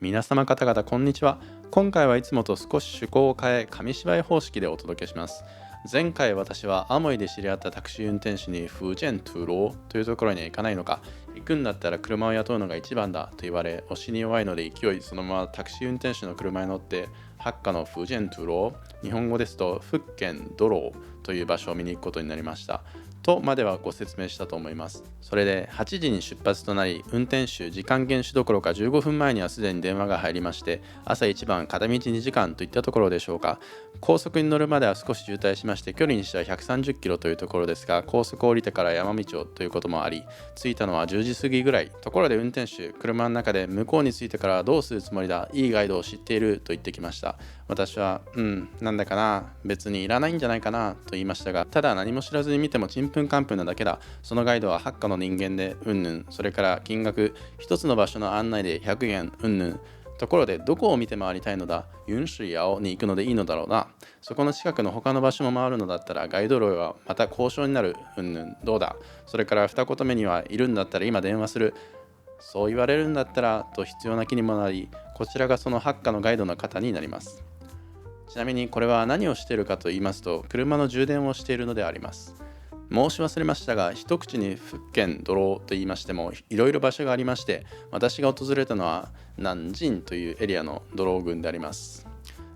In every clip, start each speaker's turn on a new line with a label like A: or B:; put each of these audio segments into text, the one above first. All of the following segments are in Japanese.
A: 皆様方々こんにちは。今回はいつもと少し趣向を変え紙芝居方式でお届けします。前回私はアモイで知り合ったタクシー運転手に福建トゥローというところには行かないのか、行くんだったら車を雇うのが一番だと言われ、押しに弱いので勢いそのままタクシー運転手の車に乗ってハッカの福建トゥロー、日本語ですと福建ドローという場所を見に行くことになりました。とまではご説明したと思います。それで8時に出発となり、運転手時間厳守どころか15分前にはすでに電話が入りまして、朝一番片道2時間といったところでしょうか。高速に乗るまでは少し渋滞しまして、距離にしては130キロというところですが、高速を降りてから山道をということもあり、着いたのは10時過ぎぐらい。ところで運転手、車の中で向こうに着いてからどうするつもりだ、いいガイドを知っていると言ってきました。私はなんだかな、別にいらないんじゃないかなと言いましたが、ただ何も知らずに見てもちんぷんかんぷんなだけだ、そのガイドはハッカの人間でそれから金額、一つの場所の案内で100元ところでどこを見て回りたいのだ、ユンシュヤオに行くのでいいのだろうな。そこの近くの他の場所も回るのだったらガイド料はまた交渉になる、どうだ。それから二言目にはいるんだったら今電話する。そう言われるんだったらと必要な気にもなり、こちらがそのハッカのガイドの方になります。ちなみにこれは何をしているかと言いますと、車の充電をしているのであります。申し忘れましたが、一口に福建ドローと言いましてもいろいろ場所がありまして、私が訪れたのは南京というエリアのドロー群であります。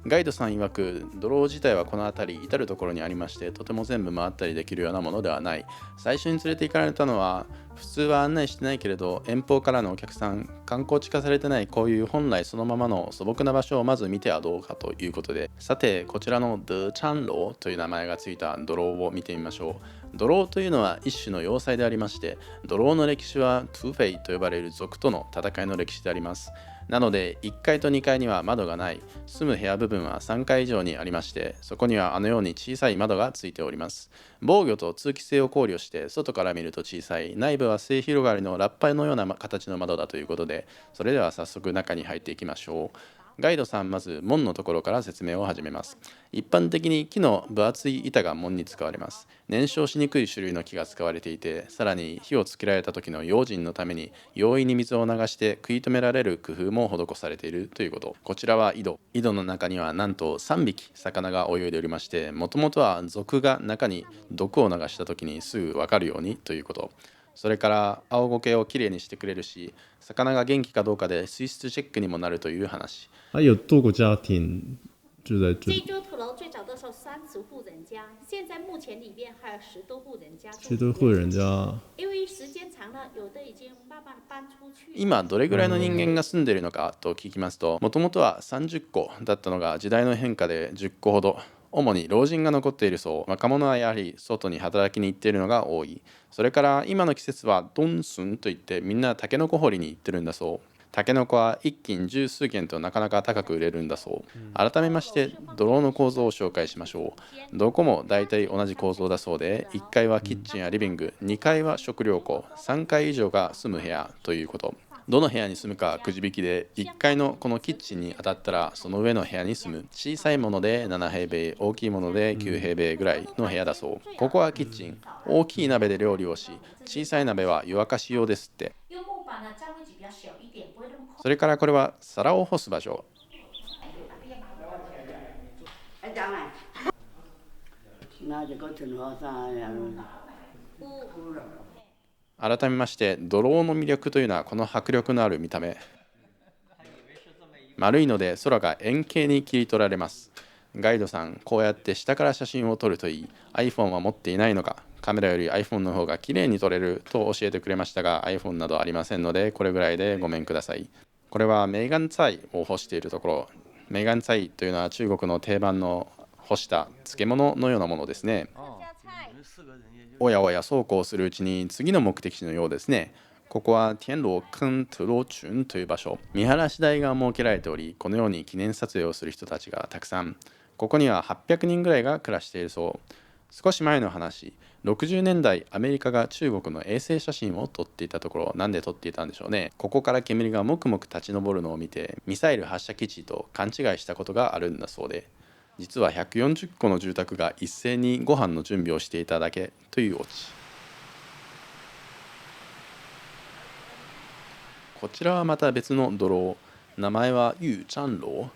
A: ガイドさん曰く、ドロー自体はこの辺り至るところにありまして、とても全部回ったりできるようなものではない。最初に連れて行かれたのは、普通は案内してないけれど遠方からのお客さん、観光地化されてないこういう本来そのままの素朴な場所をまず見てはどうかということで、さてこちらのドゥチャンローという名前がついたドローを見てみましょう。ドローというのは一種の要塞でありまして、ドローの歴史はトゥフェイと呼ばれる族との戦いの歴史であります。なので1階と2階には窓がない。住む部屋部分は3階以上にありまして、そこにはあのように小さい窓がついております。防御と通気性を考慮して外から見ると小さい、内部は末広がりのラッパのような形の窓だということで、それでは早速中に入っていきましょう。ガイドさん、まず門のところから説明を始めます。一般的に木の分厚い板が門に使われます。燃焼しにくい種類の木が使われていて、さらに火をつけられた時の用心のために容易に水を流して食い止められる工夫も施されているということ。こちらは井戸の中にはなんと3匹魚が泳いでおりまして、もともとは賊が中に毒を流した時にすぐ分かるようにということ。それから青苔をきれいにしてくれるし、魚が元気かどうかで水質チェックにもなるという話。
B: 有多个家庭就在这里，
C: 济州土楼最早的时候30户人家，现在目前里面还有10多户人家住
B: 其实会人家
C: 因为时间长了，有的已经慢慢搬出去。
A: 今どれぐらいの人間が住んでいるのかと聞きますと、もともとは30戸だったのが時代の変化で10戸ほど。主に老人が残っているそう。若者はやはり外に働きに行っているのが多い。それから今の季節はドンスンといってみんなタケノコ掘りに行ってるんだそう。タケノコは一斤十数件となかなか高く売れるんだそう。改めましてドローの構造を紹介しましょう。どこも大体同じ構造だそうで、1階はキッチンやリビング、2階は食料庫、3階以上が住む部屋ということ。どの部屋に住むかくじ引きで、1階のこのキッチンに当たったらその上の部屋に住む。小さいもので7平米、大きいもので9平米ぐらいの部屋だそう。ここはキッチン。大きい鍋で料理をし、小さい鍋は湯沸かし用ですって。それからこれは皿を干す場所。改めまして、ドローの魅力というのはこの迫力のある見た目。丸いので空が円形に切り取られます。ガイドさん、こうやって下から写真を撮るといい。iPhone は持っていないのか。カメラより iPhone の方が綺麗に撮れると教えてくれましたが、 iPhone などありませんので、これぐらいでごめんください。これはメーガンツァイを干しているところ。メーガンツァイというのは中国の定番の干した漬物のようなものですね。おやおや、そうこうするうちに次の目的地のようですね。ここは天罗坑トゥロチュンという場所。見晴らし台が設けられており、このように記念撮影をする人たちがたくさん。ここには800人ぐらいが暮らしているそう。少し前の話、60年代アメリカが中国の衛星写真を撮っていたところ、なんで撮っていたんでしょうね。ここから煙がもくもく立ち上るのを見て、ミサイル発射基地と勘違いしたことがあるんだそうで、実は140戸の住宅が一斉にご飯の準備をしていただけというオチ。こちらはまた別のドロー。名前はユジャンロー。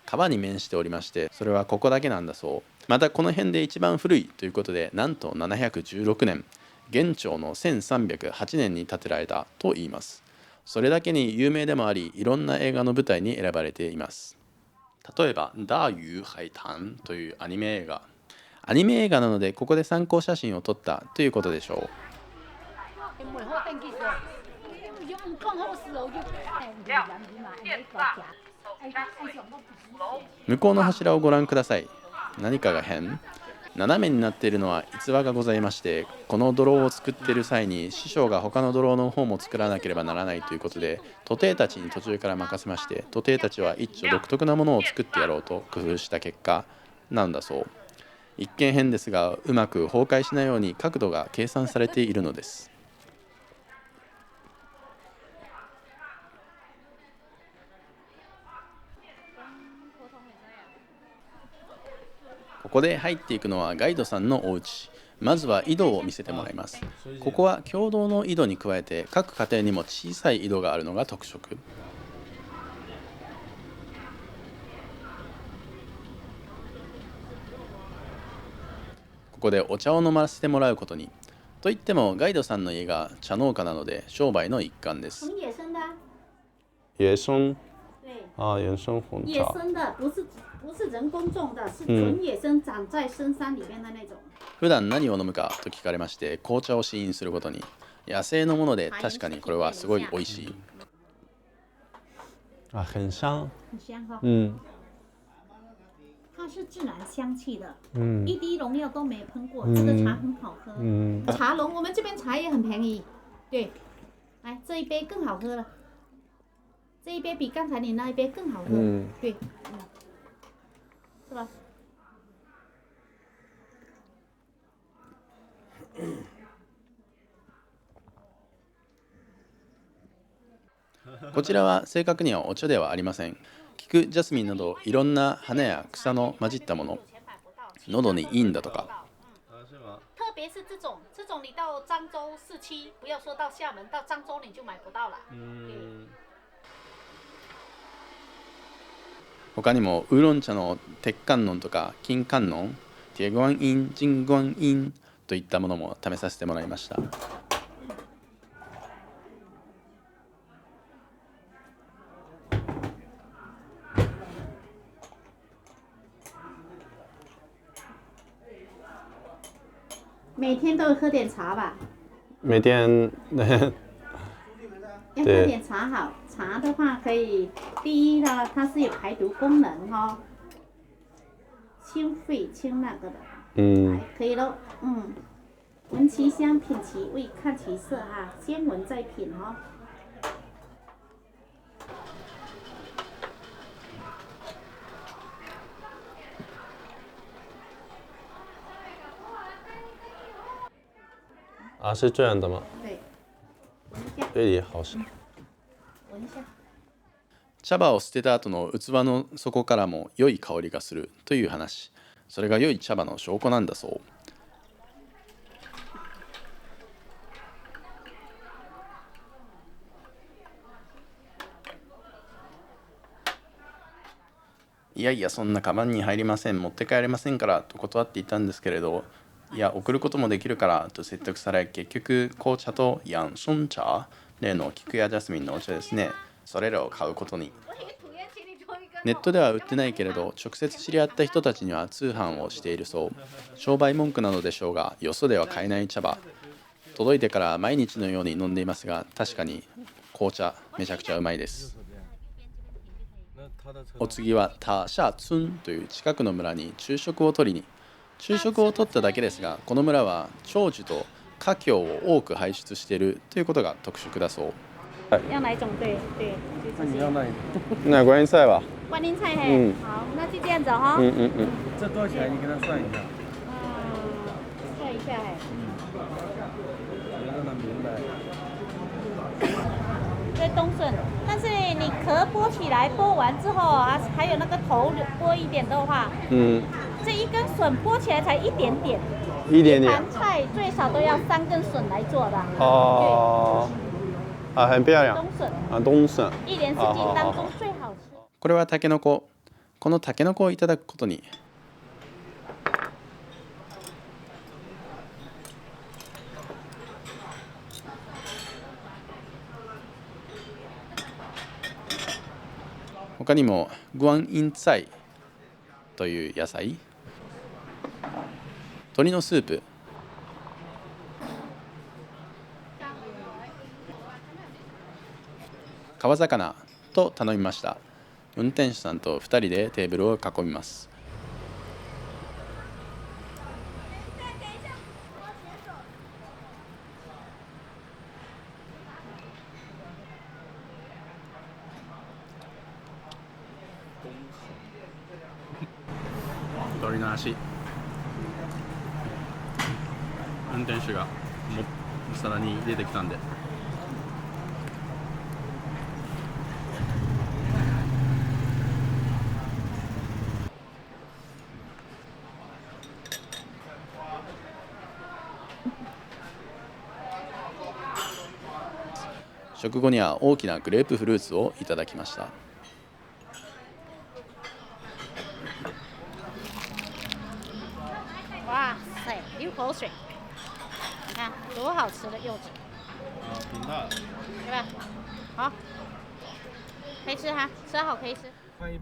A: 川に面しておりまして、それはここだけなんだそう。またこの辺で一番古いということで、なんと716年、元朝の1308年に建てられたといいます。それだけに有名でもあり、いろんな映画の舞台に選ばれています。例えば大魚海灘というアニメ映画。アニメ映画なのでここで参考写真を撮ったということでしょう。向こうの柱をご覧ください。何かが変？斜めになっているのは逸話がございまして、この泥を作っている際に師匠が他の泥の方も作らなければならないということで、徒弟たちに途中から任せまして、徒弟たちは一丁独特なものを作ってやろうと工夫した結果なんだそう。一見変ですが、うまく崩壊しないように角度が計算されているのです。ここで入っていくのはガイドさんのお家。まずは井戸を見せてもらいます。ここは共同の井戸に加えて各家庭にも小さい井戸があるのが特色。ここでお茶を飲ませてもらうことに。といってもガイドさんの家が茶農家なので商売の一環です。
C: 野生的啊，
B: 野生
C: 对，
B: 啊，野生红
C: 野
B: 茶。
C: 生的，不是人工种的，是纯野生长在深山里面的那种。
A: 普段何を飲むかと聞かれまして、紅茶を試飲することに。野生のもので確かにこれはすごい美味しい。
B: 啊，很香。
C: 很香哈、
B: 嗯
C: 它是自然香气的，
B: 嗯
C: 一滴农药都没喷过，这个茶很好喝。
B: 嗯，
C: 茶农我们这边茶也很便宜，对，来这一杯更好喝了，这一杯比刚才你那一杯更好喝，对，是吧？
A: こちらは正確にはお茶ではありません。菊、ジャスミンなどいろんな花や草の混じったもの。喉にいいんだとか。
C: 特别是这种你到漳州市区，不要说到厦门，到漳州你就买不到了。
A: 他にもウーロン茶の鉄観音とか金観音、ティエグワンイン、ジングワンインといったものも試させてもらいました。
C: 每天都喝点茶吧，
B: 每天
C: 要喝点茶好。茶的话可以，第一呢，它是有排毒功能哈、清肺清那个的，
B: 嗯
C: 可以咯，闻其香，品其味，看其色哈，先闻再品哈、
B: 啊，是这样的吗？
C: 对，闻一下，
B: 这里好像。
C: 闻一下。
A: 茶葉を捨てた後の器の底からも良い香りがするという話。それが良い茶葉の証拠なんだそう。いやいや、そんなカバンに入りません、持って帰れませんからと断っていたんですけれど、いや、送ることもできるからと説得され、結局紅茶とヤンション茶、例の菊やジャスミンのお茶ですね、それらを買うことに。ネットでは売ってないけれど、直接知り合った人たちには通販をしているそう。商売文句なのでしょうが、よそでは買えない茶葉。届いてから毎日のように飲んでいますが、確かに紅茶めちゃくちゃうまいです。お次はタシャツンという近くの村に昼食を取りに。昼食を取っただけですが、この村は長寿と華僑を多く輩出しているということが特色だそう。
C: 要哪一种？对对，就这些。
B: 那观音菜吧。
C: 观音菜嘿，好，那就这样子哈。
D: 这多少钱？你跟他算一下。
C: 算一下嘿。
D: 让他明白。
C: 对冬笋，但是你壳剥起来，剥完之后啊，还有那个头剥一点的话，这一根笋剥起来才一点点。
B: 一点点。
C: 盘菜最少都要3根笋来做的。
B: 哦。啊，很漂亮。
C: 冬笋。
B: 啊，冬笋。
C: 一年四季当中最好。
A: これはタケノコ。このタケノコをいただくことに。他にもグアンインツァイという野菜、鶏のスープ、川魚と頼みました。運転手さんと2人でテーブルを囲みます。鳥の足、運転手が皿に出てきたんで。食後には大きなグレープフルーツをいただきました。
C: 哇塞，流口水！你看多好吃的柚子，
A: 挺大的。
C: 对吧？好，可以吃哈，吃好可以吃。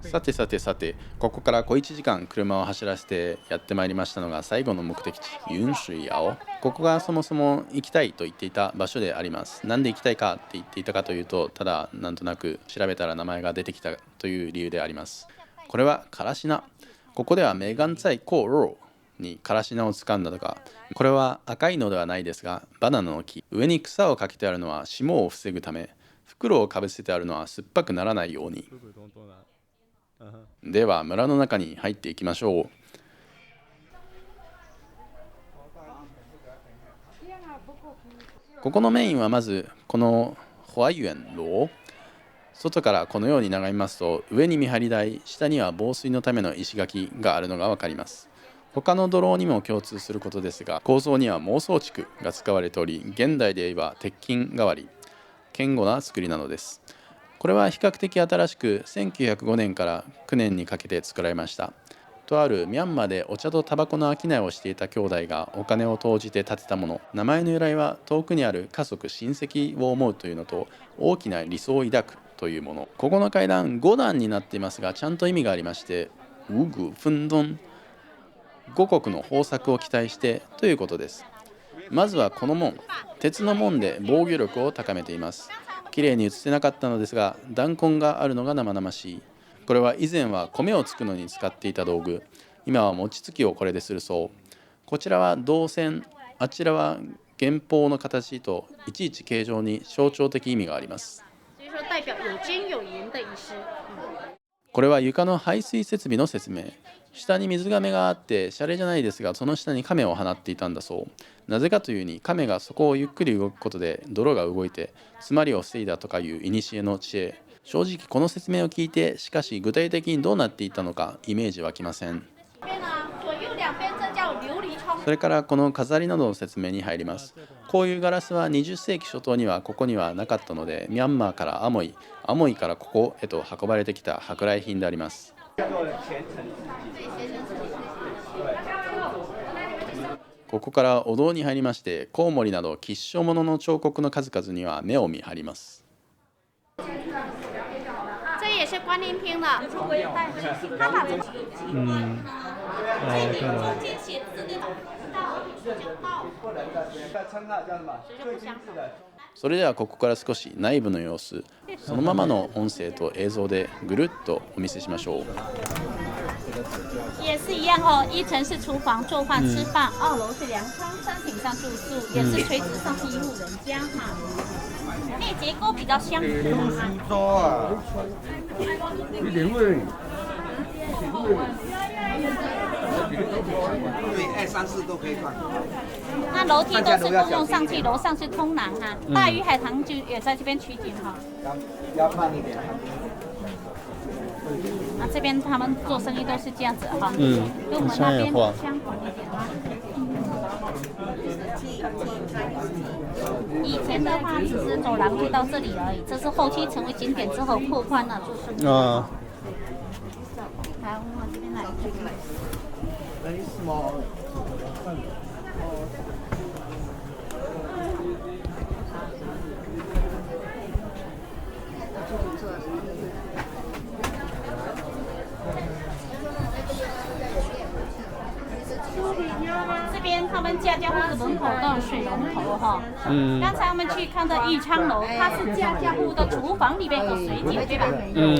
A: さてさてさて、ここから小1時間車を走らせてやってまいりましたのが最後の目的地、ユンシュイヤオ。ここがそもそも行きたいと言っていた場所であります。なんで行きたいかって言っていたかというと、ただなんとなく調べたら名前が出てきたという理由であります。これはカラシナ。ここではメガンツァイコーローにカラシナを掴んだとか、これは赤いのではないですが、バナナの木。上に草をかけてあるのは霜を防ぐため、袋をかぶせてあるのは酸っぱくならないように。では村の中に入っていきましょう。ここのメインはまずこのホアユエンロー。外からこのように眺めますと、上に見張り台、下には防水のための石垣があるのが分かります。他の土楼にも共通することですが、構造には孟宗竹が使われており、現代で言えば鉄筋代わり、堅固な作りなのです。これは比較的新しく1905年から9年にかけて作られました。とあるミャンマーでお茶とタバコの商いをしていた兄弟がお金を投じて建てたもの。名前の由来は遠くにある家族親戚を思うというのと、大きな理想を抱くというもの。ここの階段5段になっていますが、ちゃんと意味がありまして、ウグフンドン、五国の豊作を期待してということです。まずはこの門、鉄の門で防御力を高めています。きれいに映せなかったのですが、弾痕があるのが生々しい。これは以前は米をつくのに使っていた道具。今は餅つきをこれでするそう。こちらは銅線、あちらは元宝の形といちいち形状に象徴的意味があります。これは床の排水設備の説明。下に水がめがあってシャレじゃないですが、その下に亀を放っていたんだそう。なぜかというに、亀がそこをゆっくり動くことで泥が動いて詰まりを防いだとかいう古の知恵。正直この説明を聞いて、しかし具体的にどうなっていったのかイメージ湧きません。それからこの飾りなどの説明に入ります。こういうガラスは20世紀初頭にはここにはなかったので、ミャンマーからアモイからここへと運ばれてきた舶来品であります。ここからお堂に入りまして、コウモリなど吉祥物の彫刻の数々には目を見張ります。それではここから少し内部の様子、そのままの音声と映像でぐるっとお見せしましょう。
C: 也是一样哦，一层是厨房做饭吃饭，2楼是粮仓，3层上住宿，也是垂直上去一户人家哈。内结构比较相符哈。
E: 对，2、3、4都可以放。
C: 那楼梯都是公用上去，楼上是通廊哈。大鱼海棠就也在这边取景哈。
E: 要慢一点。
C: 那这边他们做生意都是这样子哈，跟我们那边相反一点。以前的话只是走廊就到这里而已，这是后期成为景点之后扩宽了，就是。他们家家户的门口都有水龙头哈。刚才我们去看的裕昌楼，它是家家户的厨房里面有水井，对吧？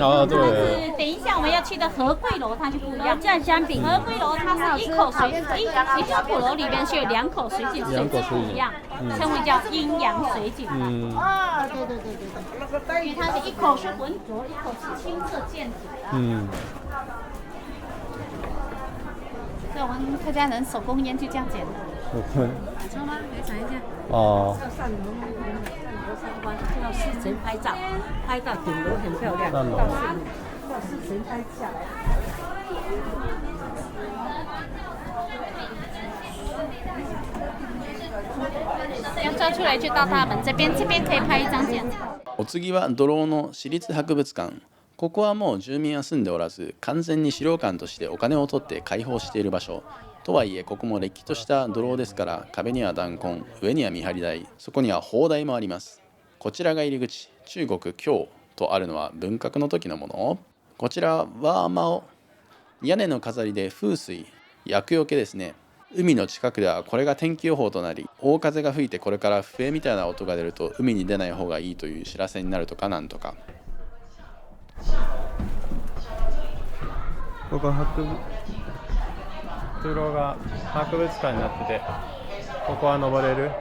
B: 哦
C: 但是等一下我们要去的和贵楼它就不一样，这样相比，和贵楼它是一口水，一家普楼里面是有2口水井，水质不一样，称为叫阴阳水井。啊，对，因为它是一口是浑浊，一口是清澈见底的。所以我们客家人手工烟就这样剪的。抽吗？来尝一下。
B: 哦。
F: 到4层拍照，拍到顶楼很漂亮。到4层拍下来。
C: 要抓出来就到大门这边可以拍一张剪。
A: お次はドローの私立博物館。ここはもう住民は住んでおらず、完全に資料館としてお金を取って開放している場所。とはいえここもれっきとしたドローですから、壁には弾痕、上には見張り台、そこには砲台もあります。こちらが入り口、中国京とあるのは文革の時のもの。こちらは屋根の飾りで風水、厄除けですね。海の近くではこれが天気予報となり、大風が吹いてこれから笛みたいな音が出ると海に出ない方がいいという知らせになるとかなんとか。
B: ここ通路が博物館になってて、ここは登れる。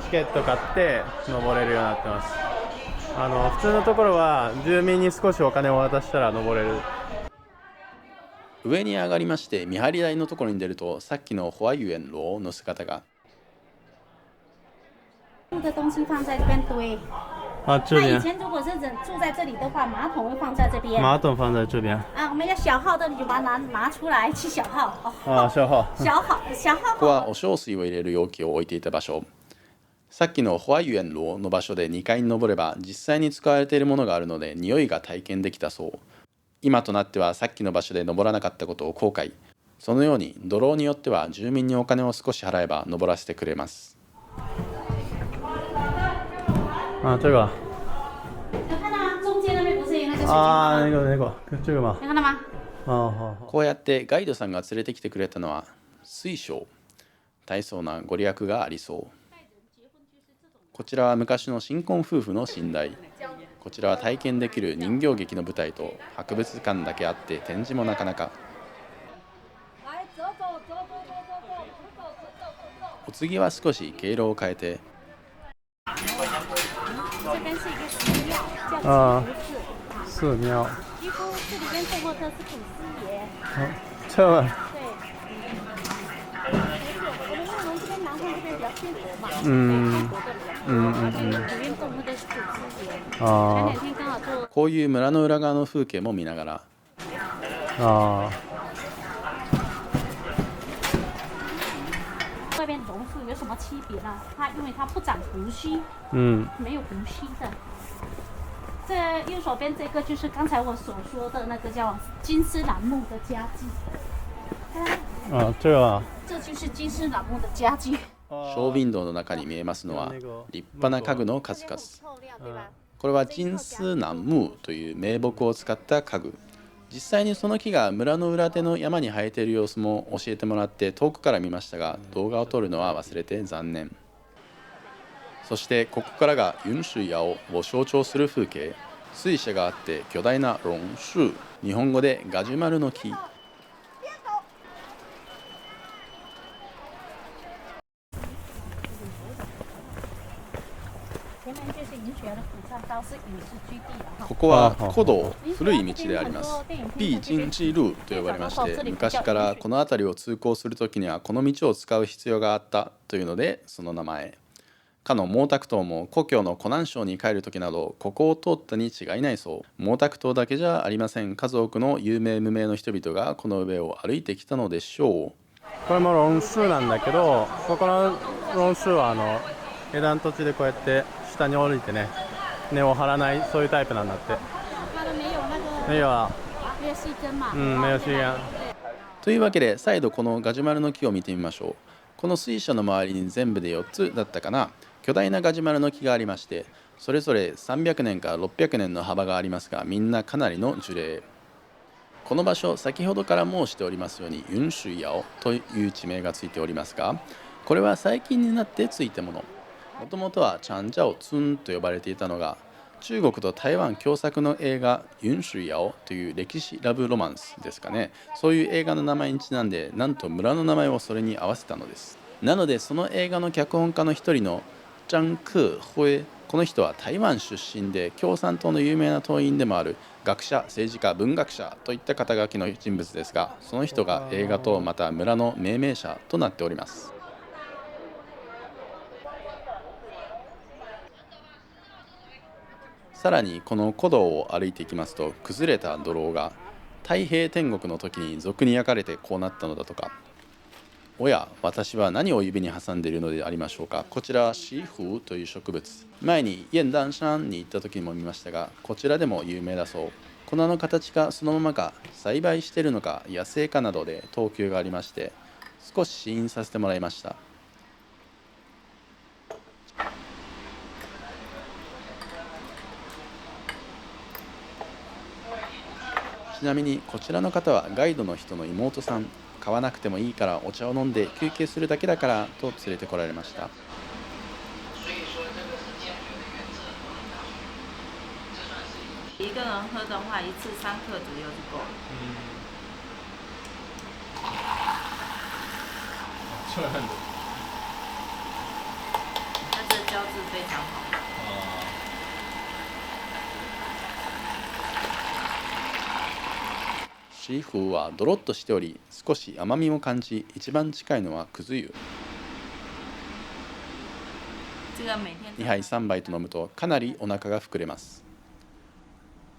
B: チケット買って登れるようになってます。普通のところは住民に少しお金を渡したら登れる。
A: 上に上がりまして見張り台のところに出ると、さっきの花園楼の姿が。
C: 的东西放在这边堆。
B: 这边。
C: 那以前如果是人住在这里的话，马桶会放在这边。
B: 马桶放在这边。
C: 啊，我们要小号的你就把它拿出来去小号。
B: 小号。
A: ここはお小水を入れる容器を置いていた場所。さっきの花園楼の場所で2階に登れば実際に使われているものがあるので匂いが体験できたそう。今となってはさっきの場所で登らなかったことを後悔。そのようにドローによっては住民にお金を少し払えば登らせてくれます。
B: 这个。
C: 有看到吗？中间那边不是有那个水晶吗？
B: 这个吗？
C: 有看到吗？
A: こうやってガイドさんが連れてきてくれたのは水晶。大層なご利益がありそう。こちらは昔の新婚夫婦の寝台。こちらは体験できる人形劇の舞台と博物館だけあって展示もなかなか。お次は少し経路を変えて。
C: 这边是一个寺庙，叫
B: 寺庙。
C: 几乎这里边做过的是祖师爷。
B: 这么。
C: 对。我们内容这边南方这边比较偏国嘛，里面种的是祖师爷。前2天刚好做。
A: こういう村の裏側の風景も見ながら。
C: 外边榕树有什么区别呢？因为它不长胡须，没有胡须的。这右手边这个就是刚才我所说的那个叫金丝楠木的家具。
B: 这个啊。
C: 这就是金丝楠木的家具。
A: ショーウィンドウの中に見えますのは立派な家具の数々。これは金絲楠木という名木を使った家具。実際にその木が村の裏手の山に生えている様子も教えてもらって遠くから見ましたが、動画を撮るのは忘れて残念。そしてここからが雲水青を象徴する風景。水車があって巨大な榕樹、日本語でガジュマルの木。ここは古道、古い道であります。必经之路と呼ばれまして、昔からこの辺りを通行するときにはこの道を使う必要があったというのでその名前。かの毛沢東も故郷の湖南省に帰るときなどここを通ったに違いないそう。毛沢東だけじゃありません。数多くの有名無名の人々がこの上を歩いてきたのでしょう。
B: これも榕樹なんだけど、ここの榕樹は枝の土地でこうやって下に降りてね、根を張らない、そういうタイプなんだって。没有啊。没有细根嘛。没有细根。
A: というわけで再度このガジュマルの木を見てみましょう。この水車の周りに全部で4つだったかな。巨大なガジュマルの木がありまして、それぞれ300年から600年の幅がありますが、みんなかなりの樹齢。この場所、先ほどから申しておりますように雲水屋という地名がついておりますが、これは最近になってついたもの。もともとはチャンジャオツンと呼ばれていたのが、中国と台湾共作の映画雲水屋という歴史ラブロマンスですかね。そういう映画の名前にちなんで、なんと村の名前をそれに合わせたのです。なのでその映画の脚本家の一人のジャン・クー・ホエ、この人は台湾出身で共産党の有名な党員でもある学者、政治家、文学者といった肩書きの人物ですが、その人が映画とまた村の命名者となっております。さらにこの古道を歩いていきますと、崩れた土楼が太平天国の時に賊に焼かれてこうなったのだとか。おや、私は何を指に挟んでいるのでありましょうか。こちらシーフという植物、前に燕丹山に行った時にも見ましたが、こちらでも有名だそう。粉の形がそのままか、栽培しているのか野生かなどで等級がありまして、少し試飲させてもらいました。ちなみにこちらの方はガイドの人の妹さん。買わなくてもいいからお茶を飲んで休憩するだけだからと連れてこられました。
F: 一个人喝的话，一次3克左右就够了。它这胶质非常好。
A: シーフーはドロッとしており、少し甘みも感じ、一番近いのはくず湯。2杯3杯と飲むとかなりお腹が膨れます。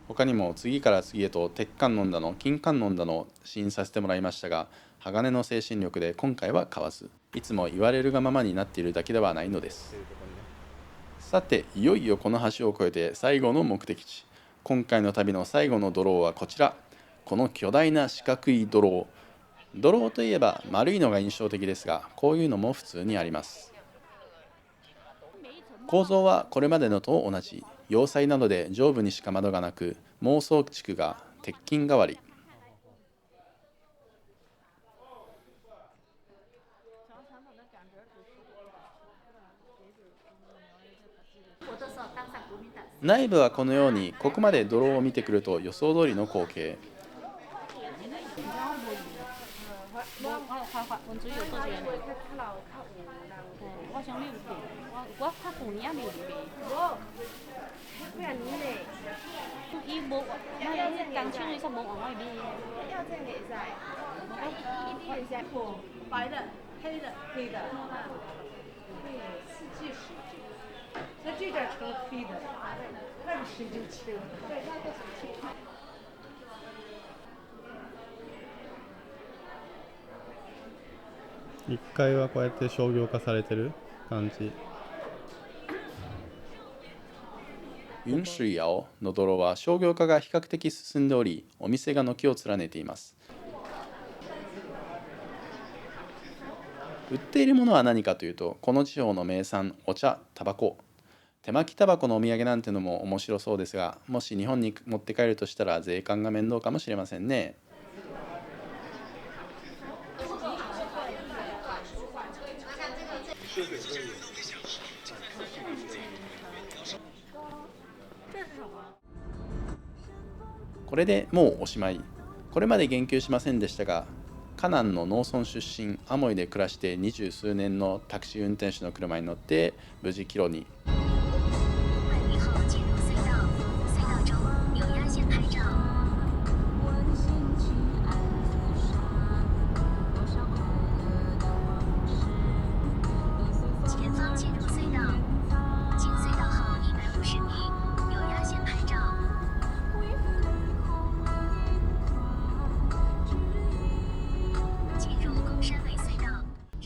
A: 他にも次から次へと鉄缶飲んだの、金缶飲んだの試飲させてもらいましたが、鋼の精神力で今回は買わず、いつも言われるがままになっているだけではないのです。さて、いよいよこの橋を越えて最後の目的地。今回の旅の最後のドローはこちら。この巨大な四角いドロー。ドローといえば丸いのが印象的ですが、こういうのも普通にあります。構造はこれまでのと同じ。要塞などで上部にしか窓がなく、孟宗竹が鉄筋代わり。内部はこのように、ここまでドローを見てくると予想通りの光景。
B: 1階はこうやって商業化されてる感じ。
A: 雲水屋のドロは商業化が比較的進んでおり、お店が軒を連ねています。売っているものは何かというと、この地方の名産、お茶、タバコ。手巻きタバコのお土産なんてのも面白そうですが、もし日本に持って帰るとしたら税関が面倒かもしれませんね。これでもうおしまい。これまで言及しませんでしたが、河南の農村出身、アモイで暮らして20数年のタクシー運転手の車に乗って無事帰路に。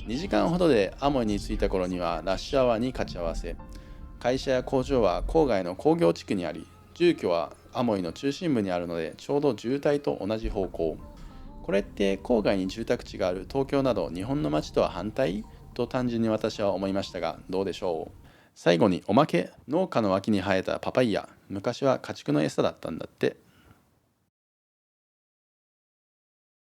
A: 2時間ほどでアモイに着いた頃にはラッシュアワーに勝ち合わせ、会社や工場は郊外の工業地区にあり、住居はアモイの中心部にあるのでちょうど渋滞と同じ方向。これって郊外に住宅地がある東京など日本の街とは反対と単純に私は思いましたが、どうでしょう。最後におまけ、農家の脇に生えたパパイヤ、昔は家畜の餌だったんだって。